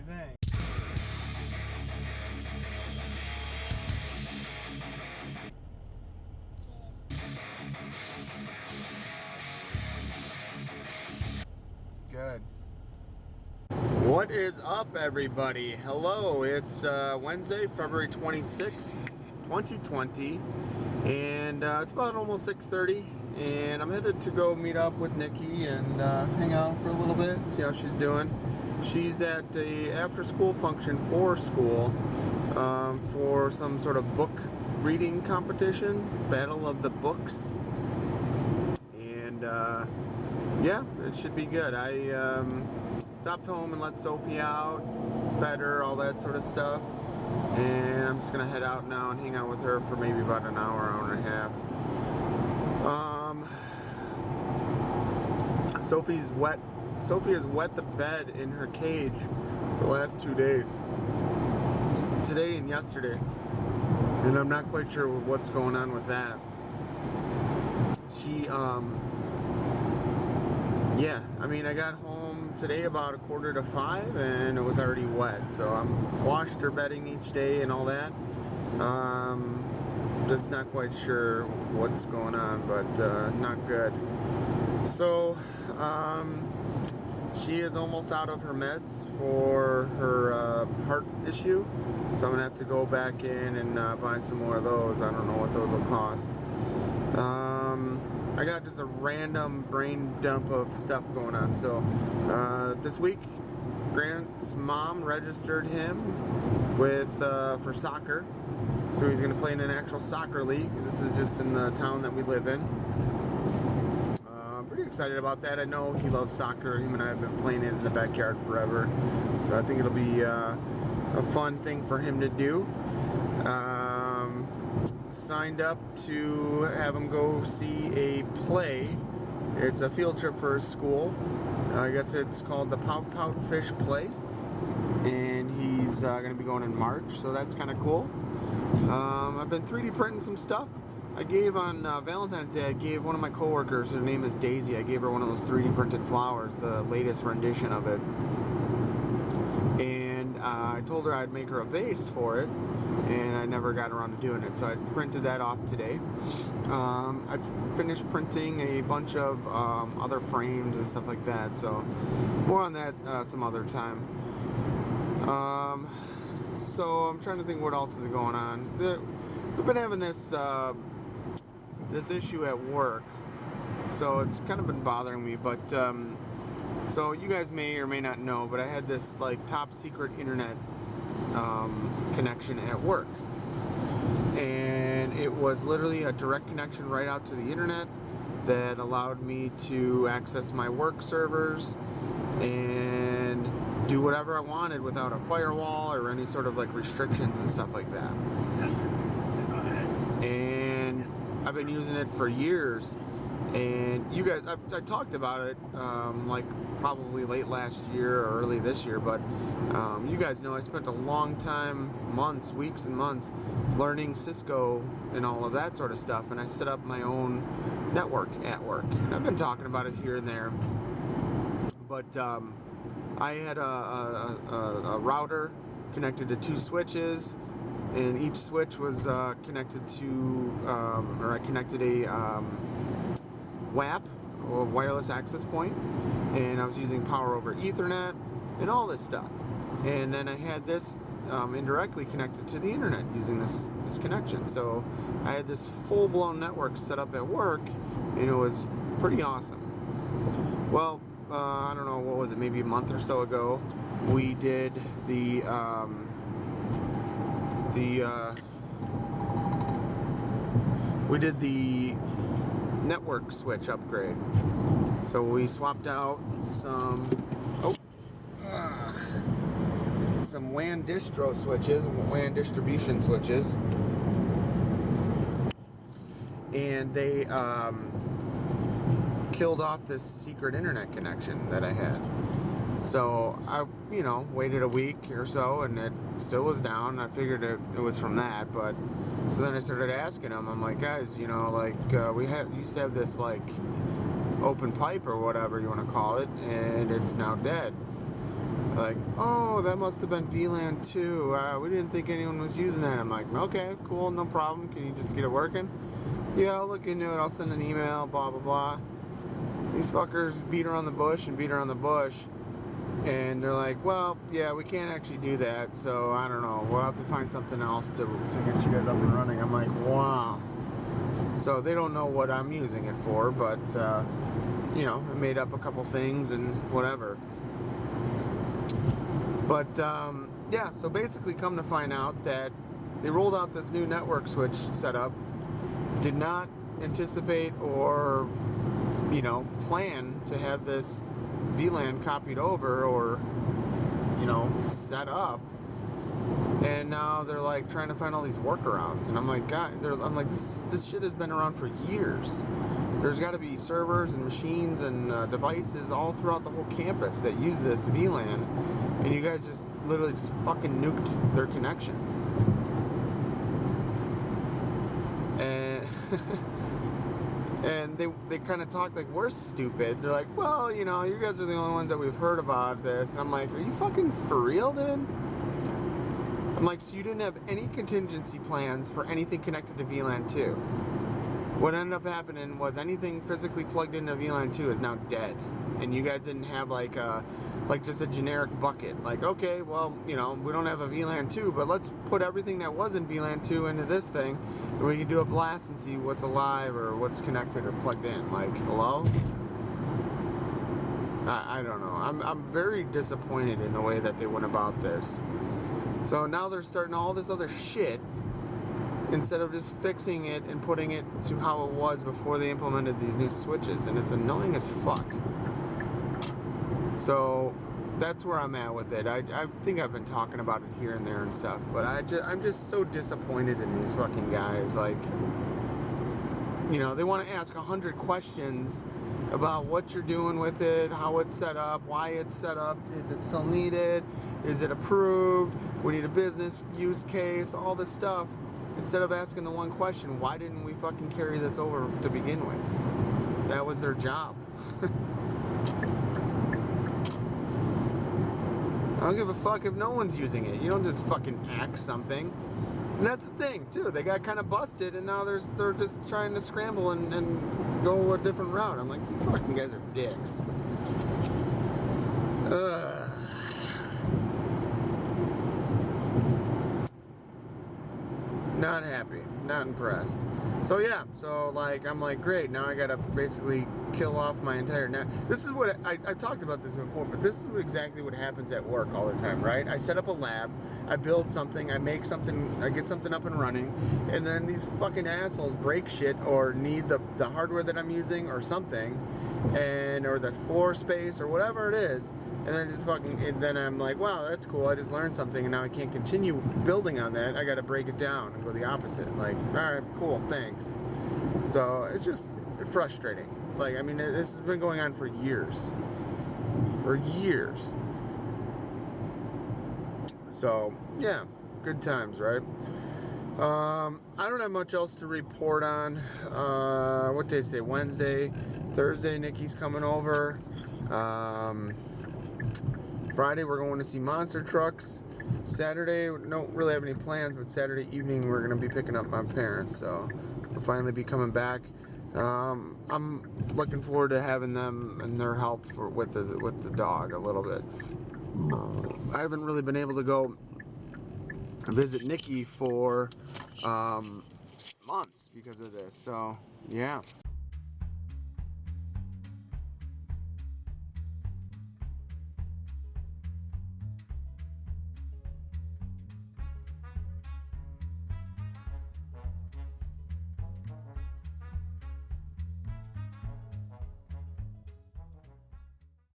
you think? Good. What is up, everybody? Hello, it's Wednesday, February 26th, 2020, and it's about almost 6:30, and I'm headed to go meet up with Nikki and hang out for a little bit, see how she's doing. She's at a after-school function for school for some sort of book reading competition, Battle of the Books, and yeah, it should be good. I stopped home and let Sophie out, fed her, all that sort of stuff, and I'm just gonna head out now and hang out with her for maybe about an hour, hour and a half. Sophie has wet the bed in her cage for the last 2 days, today and yesterday, and I'm not quite sure what's going on with that. Yeah, I mean, I got home today about 4:45 and it was already wet, so I'm washed her bedding each day and all that. Just not quite sure what's going on, but not good. So she is almost out of her meds for her heart issue, so I'm gonna have to go back in and buy some more of those. I don't know what those will cost. I got just a random brain dump of stuff going on. So this week, Grant's mom registered him with for soccer, so he's going to play in an actual soccer league. This is just in the town that we live in. I'm pretty excited about that. I know he loves soccer. Him and I have been playing it in the backyard forever, so I think it'll be a fun thing for him to do. Signed up to have him go see a play. It's a field trip for his school. I guess it's called the Pout Pout Fish Play, and he's going to be going in March, so that's kind of cool. I've been 3D printing some stuff. I gave on Valentine's Day, I gave one of my coworkers, her name is Daisy, I gave her one of those 3D printed flowers, the latest rendition of it, and I told her I'd make her a vase for it, and I never got around to doing it, so I printed that off today. I finished printing a bunch of other frames and stuff like that, so more on that some other time. So I'm trying to think what else is going on. We've been having this this issue at work, so it's kind of been bothering me, but so you guys may or may not know, but I had this like top secret internet connection at work, and it was literally a direct connection right out to the internet that allowed me to access my work servers and do whatever I wanted without a firewall or any sort of like restrictions and stuff like that. And I've been using it for years, and you guys, I talked about it like probably late last year or early this year, but you guys know I spent a long time, months, weeks and months, learning Cisco and all of that sort of stuff, and I set up my own network at work, and I've been talking about it here and there, but I had a router connected to 2 switches, and each switch was connected to, or I connected a WAP, or wireless access point, and I was using power over Ethernet and all this stuff. And then I had this indirectly connected to the internet using this connection. So I had this full-blown network set up at work, and it was pretty awesome. Well, I don't know, what was it, maybe a month or so ago, we did the network switch upgrade. So we swapped out some some WAN distro switches, WAN distribution switches, and they killed off this secret internet connection that I had. So I, waited a week or so, and it still was down. I figured it was from that, but so then I started asking them. I'm like, guys, we used to have this like open pipe or whatever you want to call it, and it's now dead. Like, oh, that must have been VLAN 2. We didn't think anyone was using that. I'm like, okay, cool, no problem. Can you just get it working? Yeah, I'll look into it. I'll send an email, blah, blah, blah. These fuckers beat around the bush and beat around the bush. And they're like, well, yeah, we can't actually do that. So, I don't know. We'll have to find something else to get you guys up and running. I'm like, wow. So, they don't know what I'm using it for. But, you know, I made up a couple things and whatever. But, yeah, so basically come to find out that they rolled out this new network switch setup, did not anticipate or, you know, plan to have this VLAN copied over or, you know, set up. And now they're like trying to find all these workarounds. And I'm like, God, I'm like, this shit has been around for years. There's got to be servers and machines and devices all throughout the whole campus that use this VLAN. And you guys just literally just fucking nuked their connections. And and they kind of talk like we're stupid. They're like, well, you know, you guys are the only ones that we've heard about this. And I'm like, are you fucking for real, dude? I'm like, so you didn't have any contingency plans for anything connected to VLAN 2. What ended up happening was anything physically plugged into VLAN 2 is now dead. And you guys didn't have like just a generic bucket. Like, okay, well, you know, we don't have a VLAN 2, but let's put everything that was in VLAN 2 into this thing, and we can do a blast and see what's alive or what's connected or plugged in. Like, hello? I don't know. I'm very disappointed in the way that they went about this. So now they're starting all this other shit instead of just fixing it and putting it to how it was before they implemented these new switches, and it's annoying as fuck. So that's where I'm at with it. I think I've been talking about it here and there and stuff, but I'm just so disappointed in these fucking guys. Like, you know, they want to ask 100 questions about what you're doing with it, how it's set up, why it's set up, is it still needed, is it approved, we need a business use case, all this stuff. Instead of asking the one question, why didn't we fucking carry this over to begin with? That was their job. I don't give a fuck if no one's using it. You don't just fucking axe something. And that's the thing, too. They got kind of busted, and now they're just trying to scramble and go a different route. I'm like, you fucking guys are dicks. Ugh. Not happy, not impressed. So yeah, so like I'm like, great, now I gotta basically kill off my entire net. This is what I've talked about this before, but this is exactly what happens at work all the time, right? I set up a lab, I build something, I make something, I get something up and running, and then these fucking assholes break shit or need the hardware that I'm using or something, and or the floor space or whatever it is. And then just fucking, and then I'm like, wow, that's cool. I just learned something, and now I can't continue building on that. I got to break it down and go the opposite. Like, all right, cool, thanks. So it's just frustrating. Like, I mean, this has been going on for years. For years. So yeah, good times, right? I don't have much else to report on. What day is today? Wednesday, Thursday. Nikki's coming over. Friday we're going to see monster trucks. Saturday, don't really have any plans, but Saturday evening we're going to be picking up my parents, so we'll finally be coming back. I'm looking forward to having them and their help with the dog a little bit. I haven't really been able to go visit Nikki for months because of this, so yeah.